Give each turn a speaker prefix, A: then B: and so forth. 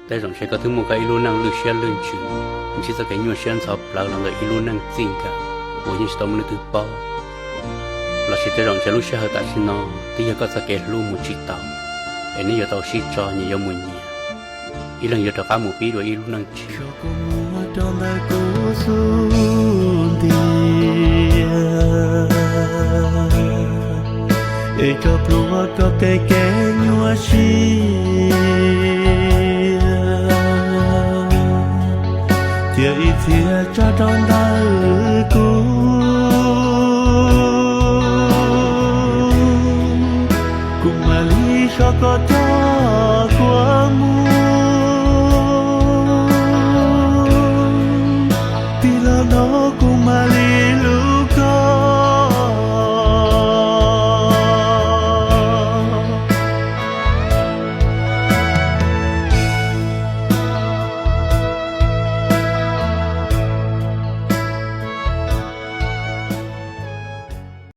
A: แต่种些个土木个一路能路线论据，你是这个用线草不能个一路能进个，我认识到我们的包，那是这种些路线和大是呢，第一个这个路木知道，哎，你要到西抓你要木年，一人要到干木比多一路能去。
B: để cho plua có cây kẽ nhua xì chia ít chia cho trong